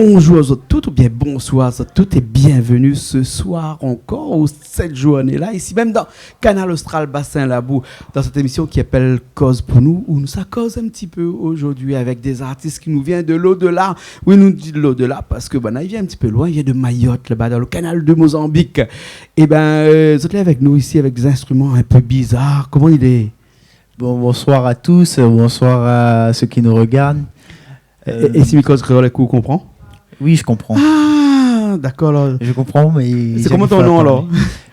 Bonjour à toutes ou bien bonsoir à toutes et bienvenue ce soir encore ou cette journée-là, ici même dans Canal Austral Bassin Labou, dans cette émission qui appelle Cause pour nous, où nous ça cause un petit peu aujourd'hui avec des artistes qui nous viennent de l'au-delà. Oui, nous dit de l'au-delà parce que il vient un petit peu loin, il vient de Mayotte, là-bas dans le canal de Mozambique. Et vous êtes là avec nous ici avec des instruments un peu bizarres. Comment il est? Bonsoir à tous, bonsoir à ceux qui nous regardent. Et si Micos Créole comprend? Oui, je comprends. Ah, d'accord. Alors. Je comprends, mais... C'est comment ton nom alors?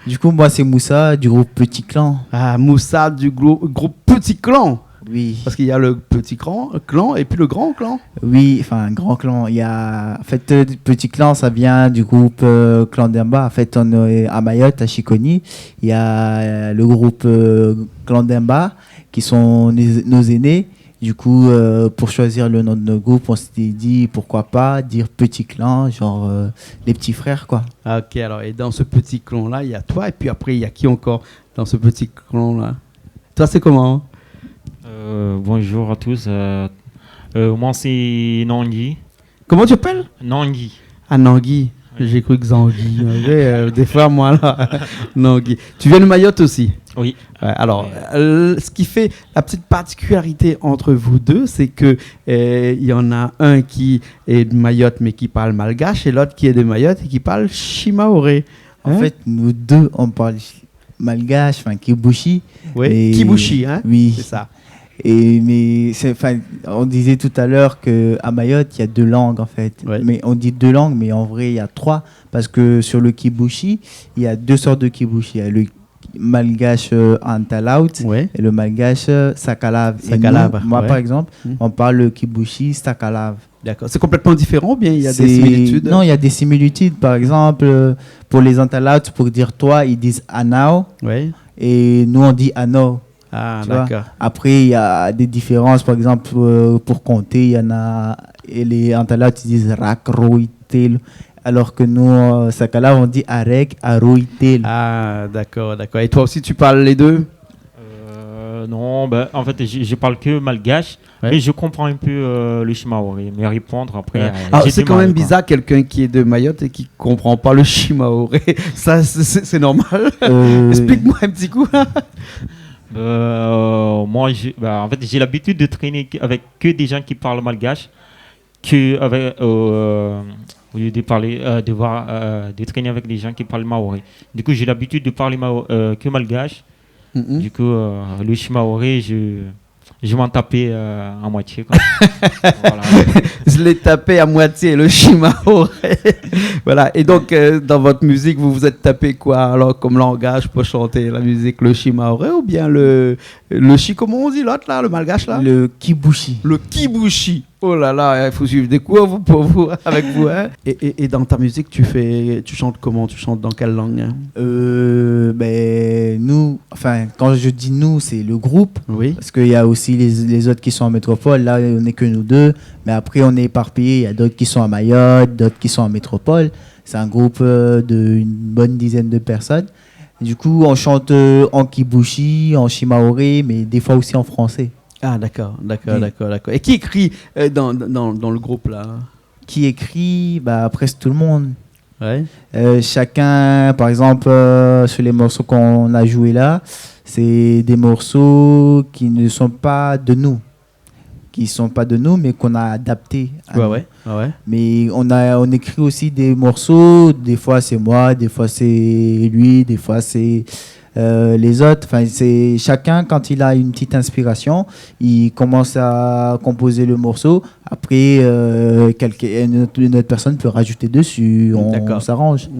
Du coup, moi, c'est Moussa, du groupe Petit Clan. Ah, Moussa, du groupe Petit Clan. Oui. Parce qu'il y a le petit clan et puis le grand clan. Oui, enfin, grand clan. Il y a... En fait, Petit Clan, ça vient du groupe Clan d'Emba. En fait, on est à Mayotte, à Chiconi. Il y a le groupe Clan d'Emba, qui sont nos aînés. Du coup, pour choisir le nom de notre groupe, on s'était dit pourquoi pas dire Petit Clan, genre les petits frères, quoi. Ok, alors, et dans ce petit clan-là, il y a toi, et puis après, il y a qui encore dans ce petit clan-là? Toi, c'est comment? Bonjour à tous. Moi, c'est Nangui. Comment tu t'appelles? Nangui. Ah, Nangui. J'ai cru que Zangui. Des fois, moi, là. Nangui. Tu viens de Mayotte aussi? Oui. Alors, ce qui fait la petite particularité entre vous deux, c'est que il y en a un qui est de Mayotte mais qui parle malgache et l'autre qui est de Mayotte et qui parle shimaoré. En fait, nous deux, on parle malgache, enfin kibushi. Oui, kibushi, hein? Oui. C'est ça. Mais on disait tout à l'heure qu'à Mayotte, il y a deux langues en fait. Ouais. Mais on dit deux langues, mais en vrai, il y a trois. Parce que sur le kibushi, il y a deux sortes de kibushi. Il y a le malgache antalaut et le malgache sakalav. Moi, par exemple, on parle le kibushi sakalav. D'accord. C'est complètement différent ou bien il y a des similitudes? Non, il y a des similitudes. Par exemple, pour les antalaut, pour dire toi, ils disent anao. Ouais. Et nous, on dit ano. Ah, d'accord. Après, il y a des différences. Par exemple, pour compter, il y en a. Et les antalaut, ils disent rakroitel. Alors que nous, Sakala, on dit arek, aroitel. Ah, d'accord, d'accord. Et toi aussi, tu parles les deux? Non, en fait, je parle que malgache, mais je comprends un peu le shimaoré. Mais répondre après. Alors, c'est quand même bizarre, quelqu'un qui est de Mayotte et qui ne comprend pas le shimaoré. Ça, c'est normal. Explique-moi un petit coup. Moi, en fait, j'ai l'habitude de traîner avec que des gens qui parlent malgache, au lieu de parler, de traîner avec des gens qui parlent maoré. Du coup, j'ai l'habitude de parler que malgache. Du coup, le shimaoré, je m'en tapais à moitié. Quoi. Voilà. Je l'ai tapé à moitié, le shimaoré. Voilà. Et donc, dans votre musique, vous vous êtes tapé quoi alors comme langage pour chanter la musique? Le shimaoré ou bien le comment on dit l'autre là, le malgache là? Le kibushi. Le kibushi. Oh là là, il faut suivre des cours pour vous, avec vous. Hein. Et dans ta musique, tu chantes comment? Tu chantes dans quelle langue? Hein? Nous, enfin, quand je dis nous, c'est le groupe. Oui. Parce qu'il y a aussi les autres qui sont en métropole. Là, on n'est que nous deux. Mais après, on est éparpillés. Il y a d'autres qui sont à Mayotte, d'autres qui sont en métropole. C'est un groupe d'une bonne dizaine de personnes. Du coup, on chante en kibushi, en shimaoré, mais des fois aussi en français. Ah, d'accord. Et qui écrit dans le groupe, là? Qui écrit? Presque tout le monde. Ouais. Chacun, par exemple, sur les morceaux qu'on a joués là, c'est des morceaux qui ne sont pas de nous. Mais qu'on a adaptés. Ouais. Mais on écrit aussi des morceaux, des fois c'est moi, des fois c'est lui, des fois c'est... les autres, c'est chacun quand il a une petite inspiration, il commence à composer le morceau. Après, une autre personne peut rajouter dessus. On s'arrange.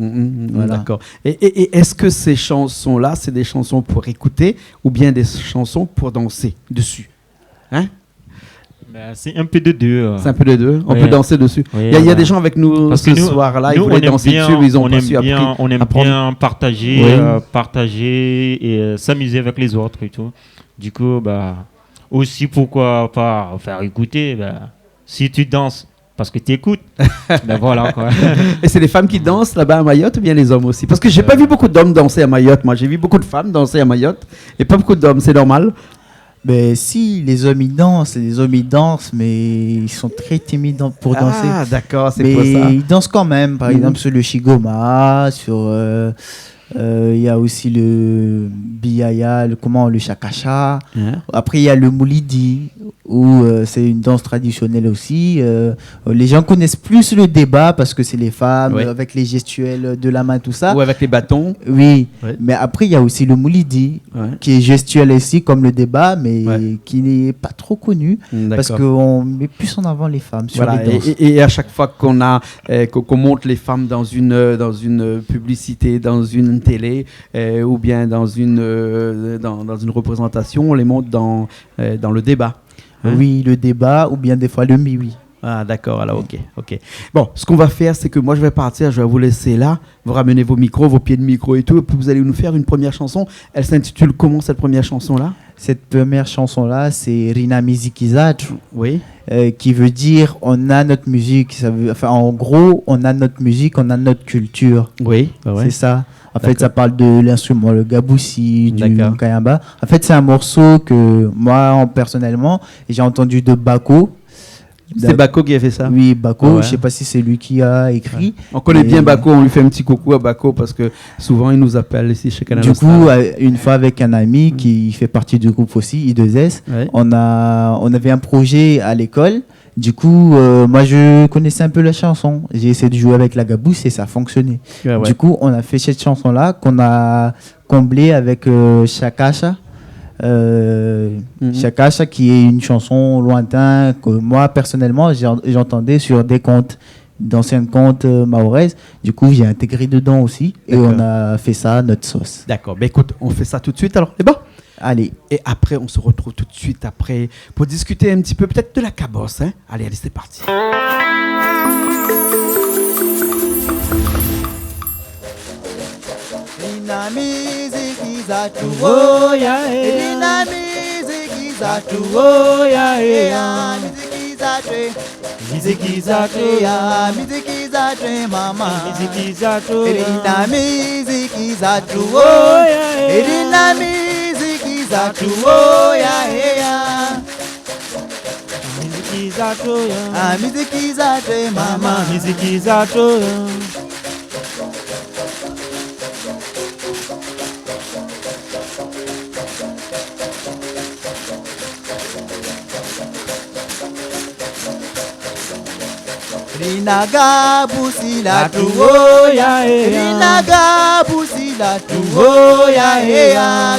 Voilà. D'accord. Et est-ce que ces chansons-là, c'est des chansons pour écouter ou bien des chansons pour danser dessus? Hein? C'est un peu de deux. C'est un peu de deux. On peut danser dessus. Oui, il y a des gens avec nous ce soir-là. Ils voulaient danser dessus, mais ils ont pas su apprendre. On aime bien partager et s'amuser avec les autres et tout. Du coup, aussi pourquoi pas faire écouter. Si tu danses, parce que tu écoutes. Voilà quoi. Et c'est les femmes qui dansent là-bas à Mayotte ou bien les hommes aussi? Parce que j'ai pas vu beaucoup d'hommes danser à Mayotte. Moi, j'ai vu beaucoup de femmes danser à Mayotte et pas beaucoup d'hommes. C'est normal? Ben si, les hommes ils dansent, mais ils sont très timides pour danser. Ah, d'accord, c'est Mais pour ça. ils dansent quand même, par exemple sur le Shigoma, il y a aussi le Biaya, le Shakasha. Hein? Après, il y a le Moulidi, où c'est une danse traditionnelle aussi. Les gens connaissent plus le débat parce que c'est les femmes, Ouais. avec les gestuels de la main, tout ça. Ou avec les bâtons. Oui, Ouais. mais après, il y a aussi le Moulidi, Ouais. qui est gestuel aussi, comme le débat, mais Ouais. qui n'est pas trop connu, parce D'accord. qu'on met plus en avant les femmes sur Voilà, les danses. et à chaque fois qu'on montre les femmes dans une publicité, dans une télé, ou bien dans une représentation, on les montre dans le débat. Hein? Oui, le débat, ou bien des fois le mi-oui. Ah, d'accord, alors ok. Bon, ce qu'on va faire, c'est que moi je vais partir, je vais vous laisser là, vous ramenez vos micros, vos pieds de micro et tout, et puis vous allez nous faire une première chanson. Elle s'intitule comment cette première chanson-là? Cette première chanson-là, c'est Rina Mizikizat, Oui. qui veut dire on a notre musique. En gros, on a notre musique, on a notre culture. Oui, ouais. C'est ça. En fait, D'accord. ça parle de l'instrument, le gaboussi, du D'accord. kayamba. En fait, c'est un morceau que moi, personnellement, j'ai entendu de Bako. C'est Bako qui a fait ça? Oui, Bako. Ouais. Je sais pas si c'est lui qui a écrit. On connaît Mais- bien Bako, on lui fait un petit coucou à Bako parce que souvent il nous appelle ici chez Canal Du Austral. coup, une fois avec un ami qui fait partie du groupe aussi, I2S, Ouais. on avait un projet à l'école. Du coup, moi, je connaissais un peu la chanson. J'ai essayé de jouer avec la gabousse et ça a fonctionné. Ouais, ouais. Du coup, on a fait cette chanson-là qu'on a comblée avec Shakasha. Mhm. Shakasha, qui est une chanson lointaine que moi, personnellement, j'entendais sur des contes, d'anciens contes mahoraises. Du coup, j'ai intégré dedans aussi et D'accord. on a fait ça à notre sauce. D'accord, ben écoute, on fait ça tout de suite alors, c'est bon? Allez. Et après, on se retrouve tout de suite après pour discuter un petit peu peut-être de la cabosse. Hein? Allez, c'est parti. Rina miziki za Oya, eh. Rina miziki za Oya, eh. miziki za tre Miziki za to, miziki za tre mama miziki za to, Rina miziki za Oya, eh. Rina miziki za miziki za to, ya. miziki za tre Mama, miziki za to, ya. Rina gabusi la tu Oya, eh. Rina gabusi la tu Oya, eh.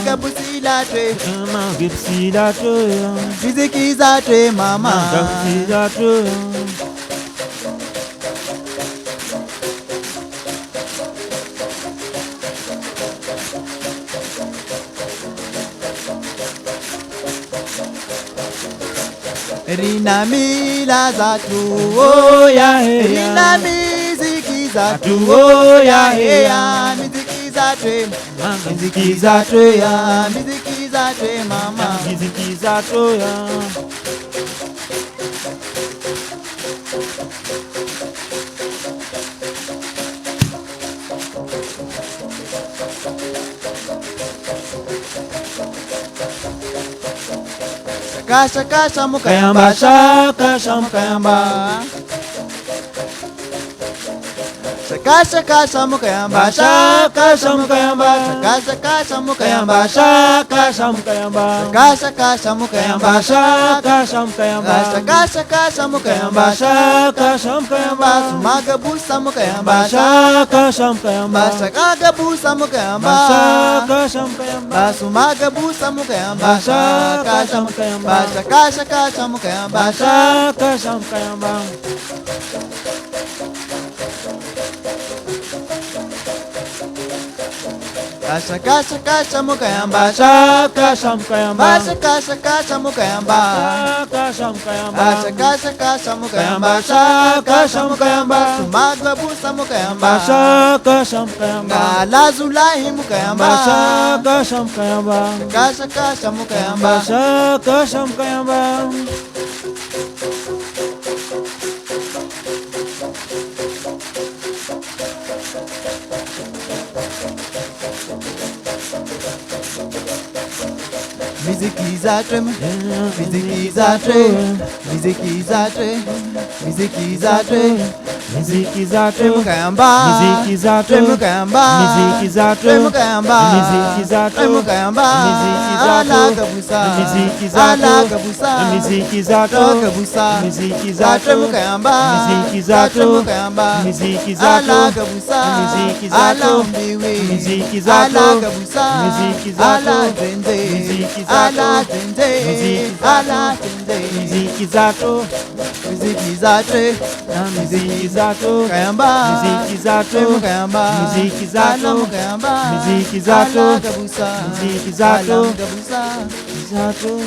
gabusi la tre Mama, gipsy za to, ya. miziki za tre mama Gipsy za to, ya. Rina mila za tu Oya, eh. Rina miziki za tu Oya, eh. miziki za tre Miziki za to, ya. miziki za tre mama Miziki za to, ya. Kasha kasha Kayamba, mukayamba shaka, sham, kayamba. Kasha kasha mukayamba Shaka, sham, kayamba. Kasha kasha Kayamba, mukayamba shaka, sham, kayamba. Kasha kasha mukayamba Kayamba, shaka, sham, kayamba. Kasha kasha mukayamba Kayamba, shaka, sham, kayamba. Sumaga busa mukayamba Shaka, sham, kayamba. Shakaga busa mukayamba Shaka, sham, kayamba. Sumaga busa mukayamba Shaka, sham, kayamba. Shaka kasha mukayamba Shaka, sham, kayamba. Kasha kasha kasha mukayamba Shaka, sham, kayamba. Kasha kasha mukayamba Shaka, sham, kayamba. Kasha kasha mukayamba Kayamba, shaka, sham, kayamba. Sumaga busa mukayamba Shaka, sham, kayamba. Lazulahi mukayamba Shaka, sham, kayamba. Kasha kasha mukayamba Shaka, sham, kayamba. musique Isatrem, musique Isatrem, musique Isatrem, musique Isatrem, musique Isatrem, Kayamba, musique Isatrem, Kayamba, musique Isatrem, Kayamba, musique Isatrem, Kayamba, musique Isatrem, Kabusa, musique Isatrem, Kabusa, musique Isatrem, Kabusa, musique Isatrem, Kayamba, musique Isatrem, Kayamba, musique Isatrem, Kabusa, musique Isatrem, musique Isatrem, Kabusa, musique Isatrem, musique Isatrem, musique Isatrem, musique Isatrem, musique Isatrem, Kayamba, musique Isatrem, Kayamba, musique Isatrem, Kayamba, musique Isatrem, Kabusa, musique Isatrem, Kabusa, Isatrem.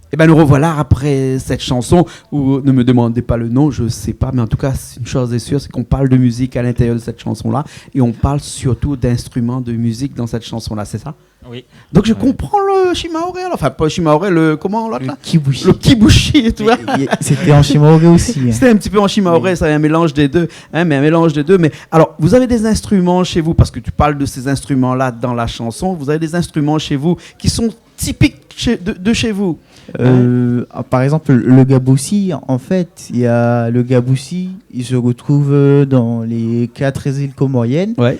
Eh ben nous revoilà après cette chanson où ne me demandez pas le nom, je sais pas, mais en tout cas une chose est sûre, c'est qu'on parle de musique à l'intérieur de cette chanson-là et on parle surtout d'instruments de musique dans cette chanson-là, c'est ça? Oui. Donc je comprends le shimaoré, alors. Enfin pas le shimaoré, comment l'autre là? Kibushi. Le kibushi, tu vois. C'était en shimaoré aussi. C'était un petit peu en shimaoré, ça un mélange des deux, hein, mais un mélange des deux. Mais alors vous avez des instruments chez vous parce que tu parles de ces instruments-là dans la chanson. Vous avez des instruments chez vous qui sont typiques de chez vous. Par exemple, le gaboussi, en fait, il y a le gaboussi, il se retrouve dans les 4 îles comoriennes. Ouais.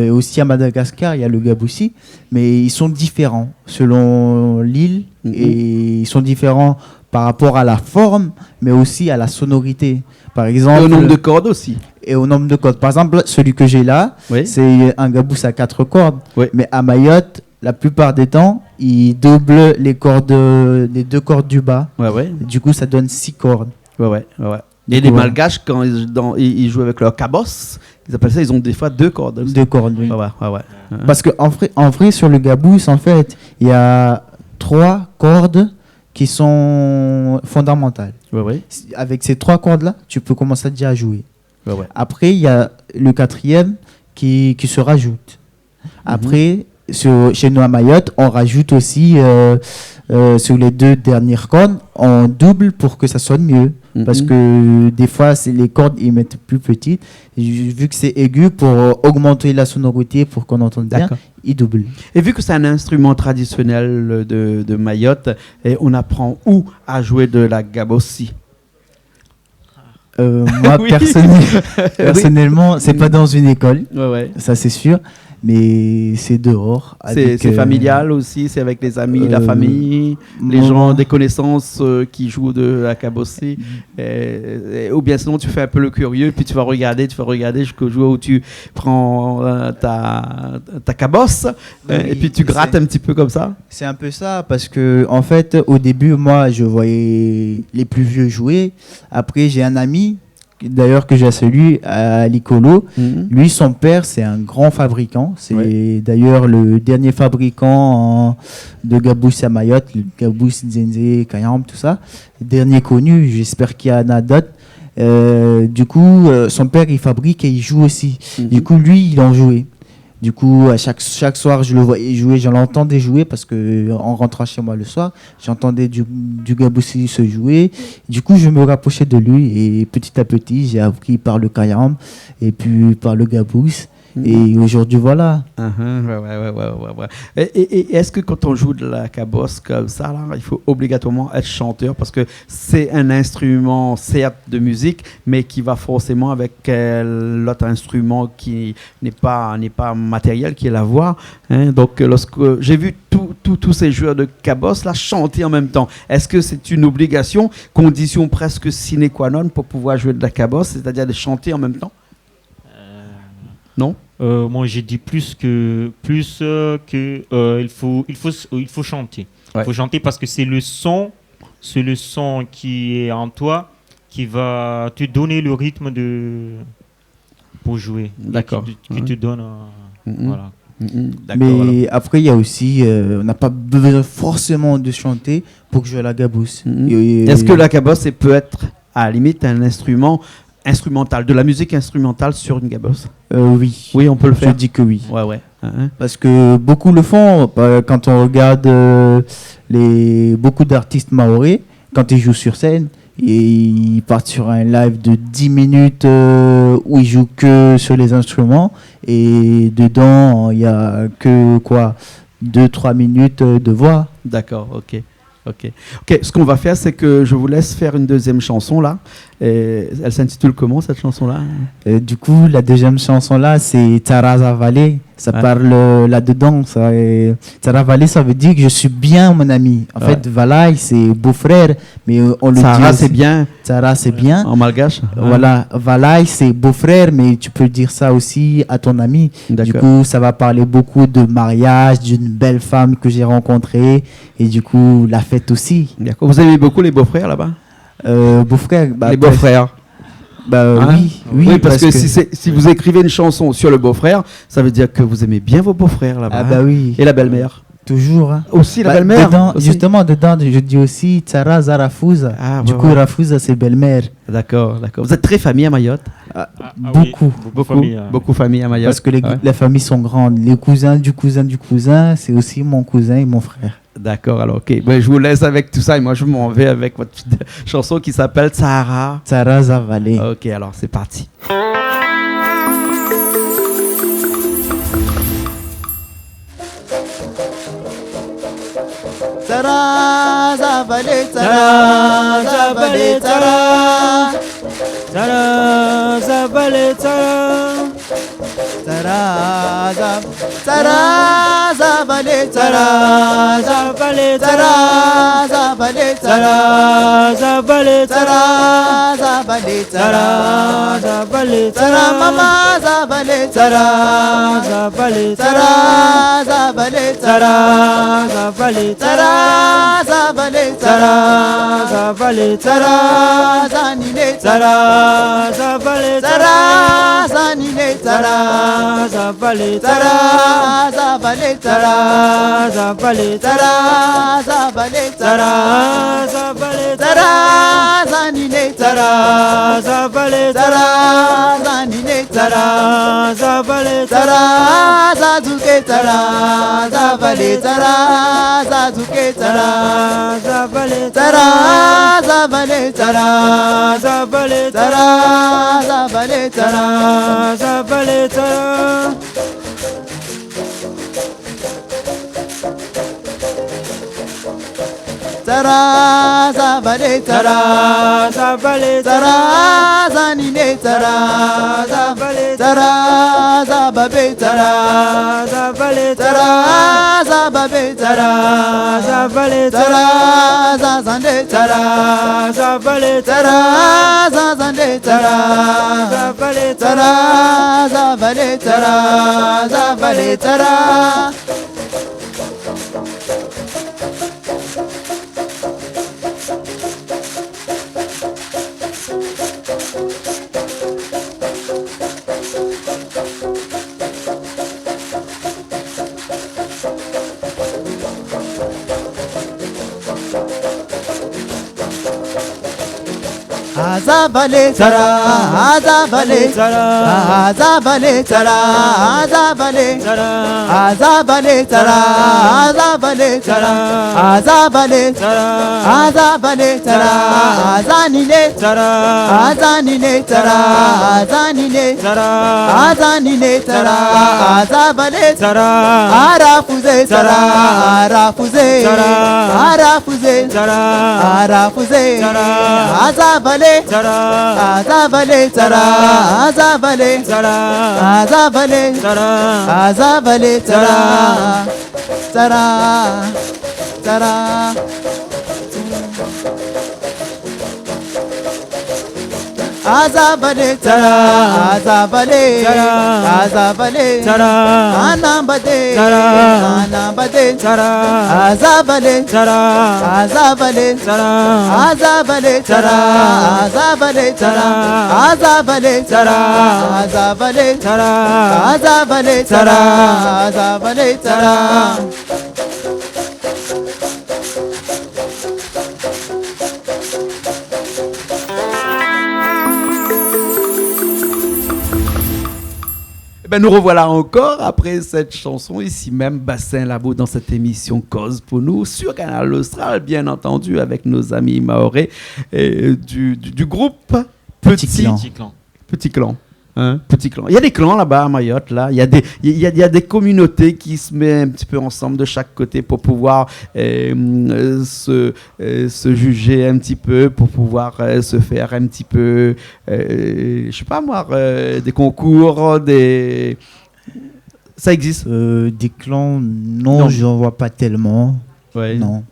Aussi à Madagascar, il y a le gaboussi, mais ils sont différents selon l'île et ils sont différents par rapport à la forme, mais aussi à la sonorité. Par exemple, et au nombre de cordes aussi. Et au nombre de cordes. Par exemple, celui que j'ai là, Oui. c'est un gabous à 4 cordes, Oui. mais à Mayotte, la plupart des temps, ils doublent les cordes, les 2 cordes du bas. Ouais, ouais. Du coup, ça donne 6 cordes. Ouais. Et les Malgaches, quand ils jouent avec leur cabosse, ils appellent ça, ils ont des fois 2 cordes. 2 cordes, oui. Ouais. Parce qu'en vrai, sur le gabous, en fait, il y a 3 cordes qui sont fondamentales. Ouais. Avec ces 3 cordes-là, tu peux commencer déjà à jouer. Ouais. Après, il y a le 4e qui se rajoute. Après, chez nous à Mayotte, on rajoute aussi sur les 2 dernières cordes, on double pour que ça sonne mieux. Parce que des fois, les cordes, ils mettent plus petites. Vu que c'est aigu, pour augmenter la sonorité, pour qu'on entende bien, ils doublent. Et vu que c'est un instrument traditionnel de Mayotte, et on apprend où à jouer de la gabossi? Moi, Oui. personnellement, c'est pas dans une école, Ouais. ça c'est sûr, mais c'est dehors. C'est familial aussi, c'est avec les amis, la famille, les gens, des connaissances qui jouent de la gabossi. Ou bien sinon, tu fais un peu le curieux, puis tu vas regarder jusqu'au jour où tu prends ta cabosse, et puis tu grattes un petit peu comme ça. C'est un peu ça, parce que en fait, au début, moi, je voyais les plus vieux jouer. Après, j'ai un ami, d'ailleurs que j'ai celui à l'Icolo. Lui, son père, c'est un grand fabricant. C'est d'ailleurs le dernier fabricant de gabous à Mayotte, le gabous, Nzenze, Kayam, tout ça. Le dernier connu, j'espère qu'il y en a d'autres. Du coup, son père, il fabrique et il joue aussi. Du coup, lui, il en jouait. Du coup, à chaque soir, je le voyais jouer, je l'entendais jouer parce que en rentrant chez moi le soir, j'entendais du gaboussi se jouer. Du coup, je me rapprochais de lui et petit à petit, j'ai appris par le kayam et puis par le gabous. Et aujourd'hui, voilà. Ouais. Et est-ce que quand on joue de la cabosse comme ça, là, il faut obligatoirement être chanteur parce que c'est un instrument, certes, de musique, mais qui va forcément avec l'autre instrument qui n'est pas matériel, qui est la voix. Hein. Donc, lorsque j'ai vu tous ces joueurs de cabosse là chanter en même temps, est-ce que c'est une obligation, condition presque sine qua non pour pouvoir jouer de la cabosse, c'est-à-dire de chanter en même temps? Non? Moi, j'ai dit il faut chanter. Il faut chanter parce que c'est le son qui est en toi qui va te donner le rythme pour jouer. D'accord. Qui te donne. Voilà. Mais après, il y a aussi, on n'a pas besoin forcément de chanter pour jouer à la gabousse. Est-ce que la cabosse peut être à la limite un instrument instrumental, de la musique instrumentale sur une gabosse? Oui. Oui, on peut le faire. Je dis que oui. Ouais. Parce que beaucoup le font. Quand on regarde beaucoup d'artistes maoris, quand ils jouent sur scène, et ils partent sur un live de 10 minutes où ils jouent que sur les instruments et dedans il y a que quoi 2-3 minutes de voix. D'accord, ok. Ok, ce qu'on va faire, c'est que je vous laisse faire une deuxième chanson là. Et elle s'intitule comment cette chanson-là? Du coup, la deuxième chanson là, c'est Taraza Valley. Ça parle là-dedans. Tara Valley, ça veut dire que je suis bien mon ami. En fait, Valai, c'est beau-frère, mais on le Tara, dit. c'est bien. Tara, c'est bien. En malgache. Voilà, Valai, c'est beau-frère, mais tu peux dire ça aussi à ton ami. Du coup, ça va parler beaucoup de mariage, d'une belle femme que j'ai rencontrée, et du coup, la fête aussi. D'accord. Vous aimez beaucoup les beaux-frères là-bas? Beau-frère, les beaux-frères. Oui, parce que si vous écrivez une chanson sur le beau-frère, ça veut dire que vous aimez bien vos beaux-frères là-bas. Ah oui. Et la belle-mère. Toujours. Hein. Aussi la belle-mère. Justement, dedans, je dis aussi Taraza Rafouza. Du coup, Rafouza, c'est belle-mère. D'accord. Vous êtes très famille à Mayotte? Beaucoup. Oui, beaucoup famille à Mayotte. Parce que les familles sont grandes. Les cousins du cousin, c'est aussi mon cousin et mon frère. D'accord, alors ok. Je vous laisse avec tout ça et moi je m'en vais avec votre chanson qui s'appelle Tara Zavale. Ok, alors c'est parti. Tara Zavale, Tara Zavale, Tara Zavale, Tara Tara Zavale, Tara Zavale, Tara Zavale, Tara Zavale, Tara Zavale, Tara Zavale, Tara Mama Zavale, Tara Zavale, Tara Zavale, Tara Zavale, Tara Zavale, Tara Zavale, Tara Zanile, Tara Zavale, Tara Zanile, Tara Zavale, Tara Zavale, Tara Zavale, Tara Zavale, Tara Zavale, Tara Zanile, Tara Zavale, Tara Zanile, Tara Zavale, Tara Zazuke, Tara Zavale, Tara Zazuke, Tara Zavale, Tara Zavale, Tara Zavale, Tara Zavale, Tara Zavale, Tara. Tara Zavale, Tara Zavale, Tara Zanine, Tara Zavale, Tara Zababe, Tara Zavale, Tara Zababe, Tara Zavale, Tara Zazande, Tara Zavale, Tara Zazande, Tara Zavale, Tara Zavale, Tara Zavale, Tara. Azabale Tara, Azabale Tara, Azabale Tara, Azabale Tara, Azabale Tara, Azabale Tara, Azabale Tara, Azabale Tara, Azanile Tara, Azanile Tara, Azanile Tara, Azanile Tara, Azabale Tara, Arafuze Tara, Arafuze Tara, Arafuze Tara, Arafuze Tara, Azabale Tara, Azabale Tara, Azabale Tara, Azabale Tara, Azabale Tara, Tara, Tara. Azabale Tara, Azabale Tara, Azabale Tara, Anambade Tara, Anambade Tara, Azabale Tara, Azabale Tara, Azabale Tara, Azabale Tara, Azabale Tara, Azabale Tara, Azabale Tara, Azabale Tara. Ben, nous revoilà encore après cette chanson, ici même, Bassin Labo, dans cette émission Cause pour nous, sur Canal Austral, bien entendu, avec nos amis mahorais du groupe Petit Clan. Petit Clan. Hein, petit clan. Il y a des clans là-bas à Mayotte, là. Il y a des communautés qui se mettent un petit peu ensemble de chaque côté pour pouvoir se juger un petit peu, pour pouvoir se faire un petit peu, je sais pas moi, des concours, Ça existe. Des clans, non, j'en vois pas tellement. Ouais. Non.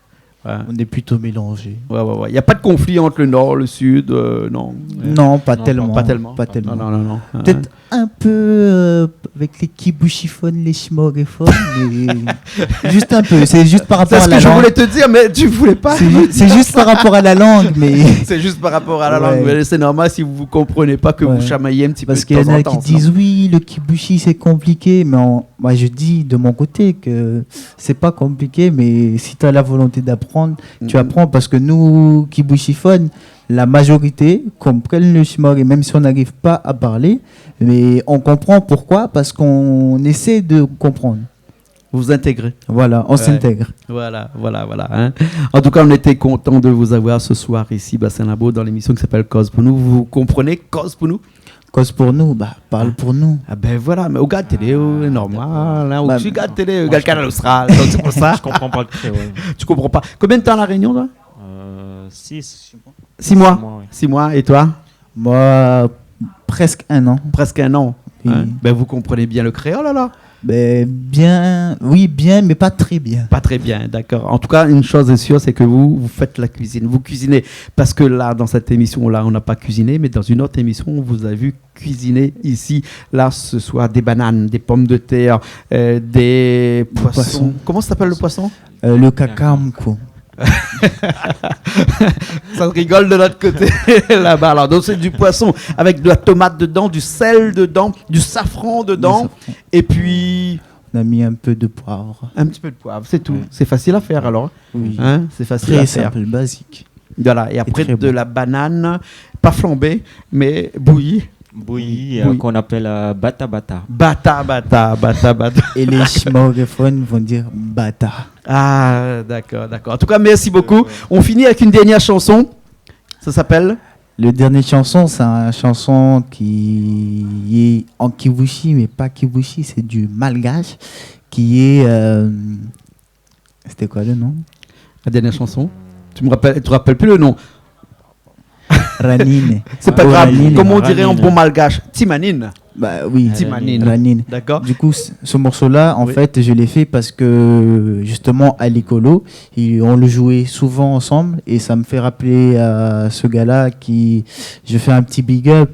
Ouais. On est plutôt mélangés. Ouais. Il n'y a pas de conflit entre le nord, le sud, non. Non, pas tellement. Pas tellement. Pas tellement. Non. Peut-être un peu avec les kibouchiphones, les chimoréphones, mais juste un peu. C'est juste par rapport C'est à ce la que je langue. voulais te dire, mais tu voulais pas. C'est juste par rapport à la langue, mais. C'est juste par rapport à la Ouais. langue. Mais c'est normal si vous ne comprenez pas que Ouais. vous chamaillez un petit Parce peu qu'il de y en temps a en temps. qui disent oui, le kibushi c'est compliqué, mais moi je dis de mon côté que c'est pas compliqué, mais si tu as la volonté d'apprendre, tu apprends parce que nous, kibushiphones, la majorité comprennent le shimori, même si on n'arrive pas à parler, mais on comprend pourquoi, parce qu'on essaie de comprendre. Vous intégrez. Voilà, on Ouais. s'intègre. Voilà. Hein. En tout cas, on était content de vous avoir ce soir ici, Bassin Labo, dans l'émission qui s'appelle Cause pour nous. Vous comprenez Cause pour nous? Cause pour nous, parle pour nous. Ah ben voilà, mais au gars télé, c'est normal. Hein. Bah, Tu regardes télé, regarde Canal Austral, donc c'est pour ça. Je comprends pas le créole. Tu comprends pas. Combien de temps la réunion, toi? 6. 6 mois. Ouais. 6 mois, et toi? Moi, presque un an. Presque un an. Oui. Hein. Ben vous comprenez bien le créole, alors? Ben, bien, oui, bien, mais pas très bien. Pas très bien, d'accord. En tout cas, une chose est sûre, c'est que vous faites la cuisine. Vous cuisinez. Parce que là, dans cette émission-là, on n'a pas cuisiné, mais dans une autre émission, on vous a vu cuisiner ici, là, ce soir, des bananes, des pommes de terre, des poissons. Comment ça s'appelle le poisson? Le cacamco. Ça rigole de l'autre côté, là-bas. Alors, donc, c'est du poisson avec de la tomate dedans, du sel dedans, du safran dedans, et puis On a mis un peu de poivre. un petit peu de poivre, c'est tout. Ouais. C'est facile à faire, alors. Oui. Hein, c'est facile Très à faire. simple, basique. Voilà, et après très de bon. la banane, pas flambée, mais bouillie. Bouillie, Bouillie. qu'on appelle bata bata. Bata. Et les chimoréphones vont dire bata. Ah, d'accord. En tout cas, merci beaucoup. On finit avec une dernière chanson. Ça s'appelle Le dernier chanson, c'est une chanson qui est en kibushi, mais pas kibushi, c'est du malgache, qui est... C'était quoi le nom? la dernière chanson. Tu te rappelles plus le nom. Ranine. C'est pas grave. Ranine. Comme on dirait en Ranine. bon malgache, Timanine. Bah oui, Timanine. Ranine. D'accord. Du coup, ce morceau-là, en Oui. fait, je l'ai fait parce que, justement, à l'écolo, on le jouait souvent ensemble et ça me fait rappeler à ce gars-là qui, je fais un petit big up.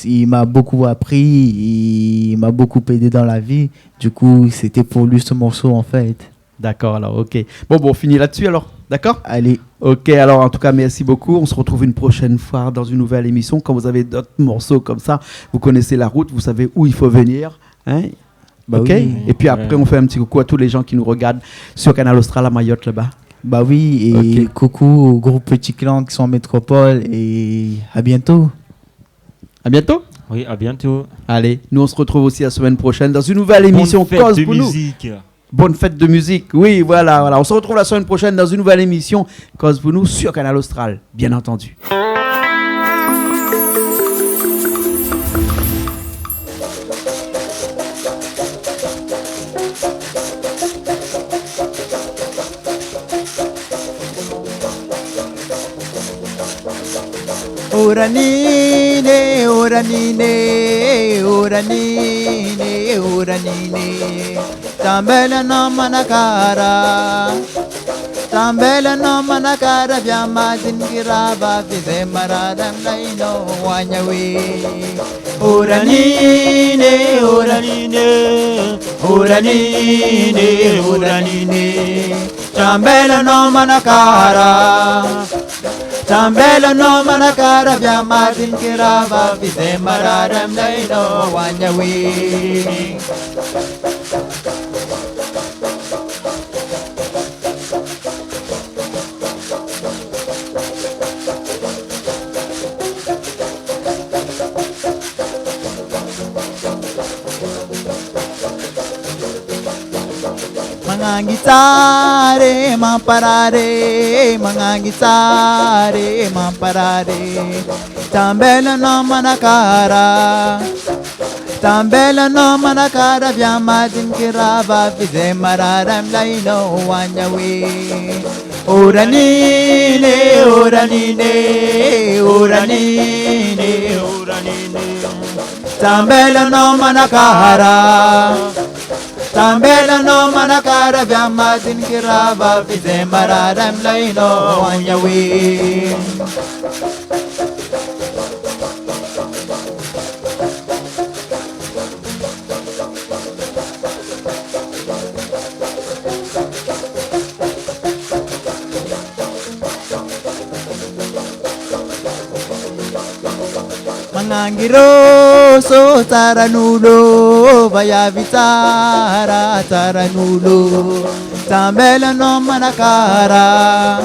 Il m'a beaucoup appris, il m'a beaucoup aidé dans la vie. Du coup, c'était pour lui ce morceau, en fait. D'accord, alors, ok. Bon, on finit là-dessus alors. D'accord. Allez, Ok, alors en tout cas, merci beaucoup. On se retrouve une prochaine fois dans une nouvelle émission. Quand vous avez d'autres morceaux comme ça, vous connaissez la route, vous savez où il faut venir. Hein? Bah Ok. oui. Et puis après, on fait un petit coucou à tous les gens qui nous regardent sur Canal Austral à Mayotte là-bas. bah oui, et Ok. coucou aux gros petits clans qui sont en métropole et à bientôt. À bientôt. Oui, à bientôt. Allez, nous on se retrouve aussi la semaine prochaine dans une nouvelle émission Bonne fête Cause de pour nous. musique. Bonne fête de musique. Oui, voilà. On se retrouve la semaine prochaine dans une nouvelle émission Cause pour nous sur Canal Austral, bien entendu. Uranine, uranine, uranine, uranine. Tambela no manakara. Tambela no manakara vyama zingira vize maradam naino wanyawi. Uranine, uranine, uranine, uranine. Tambela no manakara. Tambela no manakara vya madin kirava vise mararam naino wanyawi. mga gitare, mamparare, mga gitare, mamparare. Tambela no manakara, tambela no manakara, vyamadin kirava, vize mararam laino wanyawi. Uranine, uranine, uranine, uranine. Tambela no manakara, tambela no manakara, vyamadin kirava, vize mararam laino wanyawi. Mangiroso taranulo, vaya vitara taranulo. Tambela no manakara,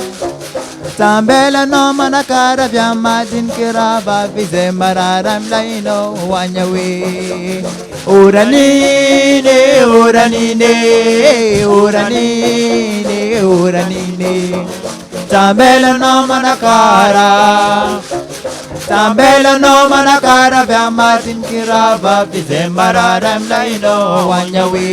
tambela no manakara, vyamadin kirava, vize mararam laino wanyawi. Uranine, uranine, uranine, uranine. Tambela no manakara, tambela no manakara, vyamadin kirava, vize mararam laino wanyawi.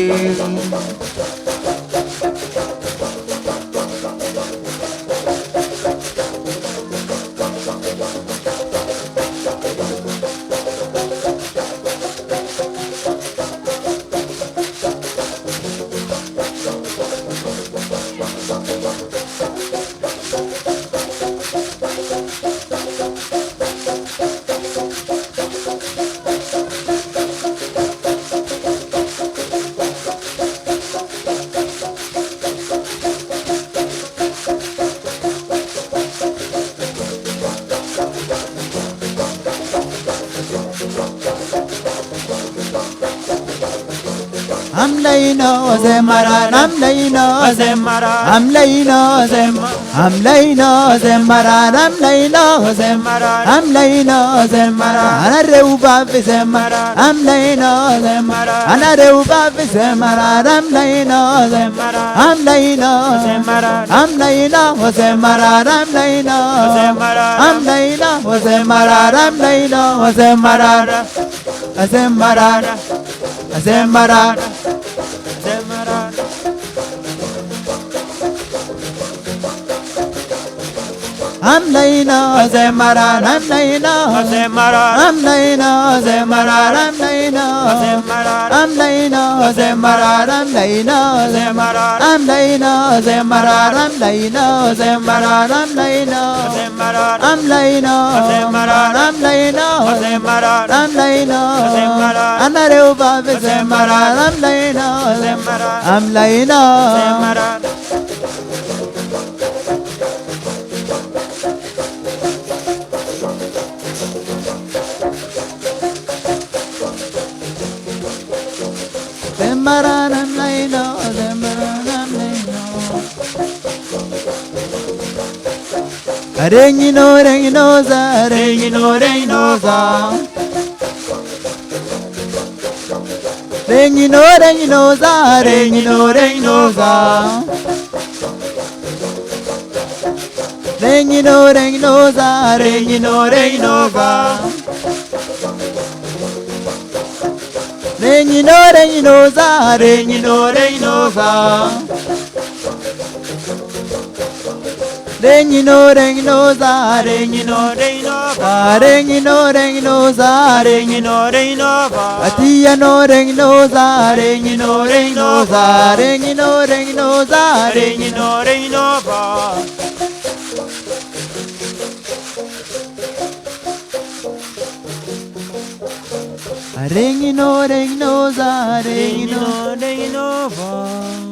Amlaino zemara, amlaino zemara, amlaino zemara, amlaino zemara, amlaino zemara, amlaino zemara, anareuba zemara, amlaino zemara, anareuba zemara, amlaino zemara, amlaino zemara, amlaino zemara, amlaino zemara, amlaino zemara, amlaino zemara, zemara, zemara. Amlaino zemara, amlaino zemara, amlaino zemara, amlaino zemara, amlaino zemara, amlaino zemara, amlaino zemara, amlaino zemara, amlaino zemara, amlaino zemara, amlaino zemara, amlaino zemara, anareuba zemara, amlaino zemara, amlaino zemara. Zemaranam laino, zemaranam laino. Rengino, rengino za, rengino, rengino za. Rengino, rengino za, rengino, rengino za. Rengino, rengino za, rengino, rengino za. Rengino, rengino za, rengino, rengino za. Rengino, rengino za, rengino, rengino za. Rengino, rengino za, rengino, rengino za. Atiano, rengino za, rengino, rengino za. Rengino, rengino za, rengino, rengino za. Rengino, rengino za, rengino, rengino za.